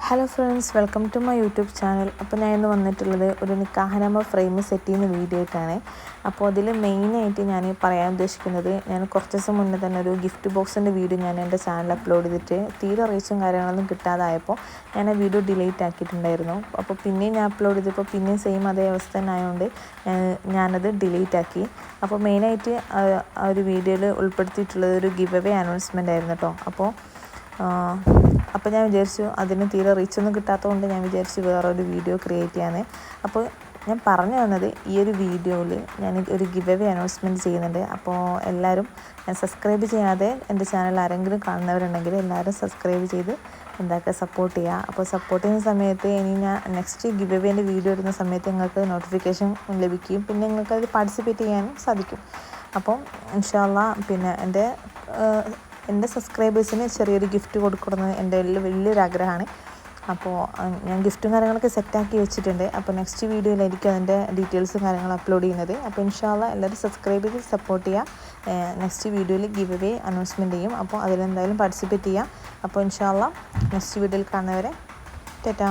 Hello friends, welcome to my YouTube channel. അപ്പോൾ ഞാൻ ഇന്ന് വന്നിട്ടുള്ളത് ഒരു നിക്കാഹനാമ ഫ്രെയിം സെറ്റ് ചെയ്യുന്ന വീഡിയോ ആയിട്ടാണ്. അപ്പോൾ അതിൽ മെയിനായിട്ട് ഞാൻ പറയാൻ ഉദ്ദേശിക്കുന്നത്, ഞാൻ കുറച്ച് ദിവസം മുന്നേ തന്നെ ഒരു ഗിഫ്റ്റ് ബോക്സിൻ്റെ വീഡിയോ ഞാൻ എൻ്റെ ചാനൽ അപ്ലോഡ് ചെയ്തിട്ട് തീരെ റീച്ചും കാര്യങ്ങളൊന്നും കിട്ടാതായപ്പോൾ ഞാൻ ആ വീഡിയോ ഡിലീറ്റ് ആക്കിയിട്ടുണ്ടായിരുന്നു. അപ്പോൾ പിന്നെയും ഞാൻ അപ്ലോഡ് ചെയ്തപ്പോൾ പിന്നെയും സെയിം അതേ അവസ്ഥ തന്നെ ആയതുകൊണ്ട് ഞാനത് ഡിലീറ്റ് ആക്കി. അപ്പോൾ മെയിനായിട്ട് ആ ഒരു വീഡിയോയിൽ ഉൾപ്പെടുത്തിയിട്ടുള്ളത് ഒരു ഗിവ് അവേ അനൗൺസ്മെൻ്റ് ആയിരുന്നു കേട്ടോ. അപ്പോൾ ഞാൻ വിചാരിച്ചു അതിന് തീരെ റീച്ചൊന്നും കിട്ടാത്തതുകൊണ്ട് ഞാൻ വിചാരിച്ചു വേറൊരു വീഡിയോ ക്രിയേറ്റ് ചെയ്യാൻ. അപ്പോൾ ഞാൻ പറഞ്ഞു തന്നത്, ഈ ഒരു വീഡിയോയിൽ ഞാൻ ഒരു ഗിവ് അവേ അനൗൺസ്മെൻറ്റ് ചെയ്യുന്നുണ്ട്. അപ്പോൾ എല്ലാവരും സബ്സ്ക്രൈബ് ചെയ്യാതെ എൻ്റെ ചാനൽ ആരെങ്കിലും കാണുന്നവരുണ്ടെങ്കിൽ എല്ലാവരും സബ്സ്ക്രൈബ് ചെയ്ത് സപ്പോർട്ട് ചെയ്യുക. അപ്പോൾ സപ്പോർട്ട് ചെയ്യുന്ന സമയത്ത് ഇനി ഞാൻ നെക്സ്റ്റ് ഗിവ് അവേൻ്റെ വീഡിയോ ഇടുന്ന സമയത്ത് നിങ്ങൾക്ക് നോട്ടിഫിക്കേഷൻ ലഭിക്കുകയും പിന്നെ നിങ്ങൾക്ക് അത് പാർട്ടിസിപ്പേറ്റ് ചെയ്യാനും സാധിക്കും. അപ്പം ഇൻഷാ അല്ലാഹ് പിന്നെ എൻ്റെ സബ്സ്ക്രൈബേഴ്സിന് ചെറിയൊരു ഗിഫ്റ്റ് കൊടുക്കണമെന്ന് എൻ്റെ വലിയൊരു ആഗ്രഹമാണ്. അപ്പോൾ ഞാൻ ഗിഫ്റ്റും കാര്യങ്ങളൊക്കെ സെറ്റാക്കി വെച്ചിട്ടുണ്ട്. അപ്പോൾ നെക്സ്റ്റ് വീഡിയോയിലായിരിക്കും അതിൻ്റെ ഡീറ്റെയിൽസും കാര്യങ്ങളും അപ്ലോഡ് ചെയ്യുന്നത്. അപ്പോൾ ഇൻഷാ അല്ലാഹ് എല്ലാവരും സബ്സ്ക്രൈബ് ചെയ്ത് സപ്പോർട്ട് ചെയ്യുക. നെക്സ്റ്റ് വീഡിയോയിൽ ഗിവ് അവേ അനൗൺസ്മെൻറ്റ് ചെയ്യും. അപ്പോൾ അതിലെന്തായാലും പാർട്ടിസിപ്പേറ്റ് ചെയ്യാം. അപ്പോൾ ഇൻഷാ അല്ലാഹ് നെക്സ്റ്റ് വീഡിയോയിൽ കാണുന്നവരെ ടാറ്റാ.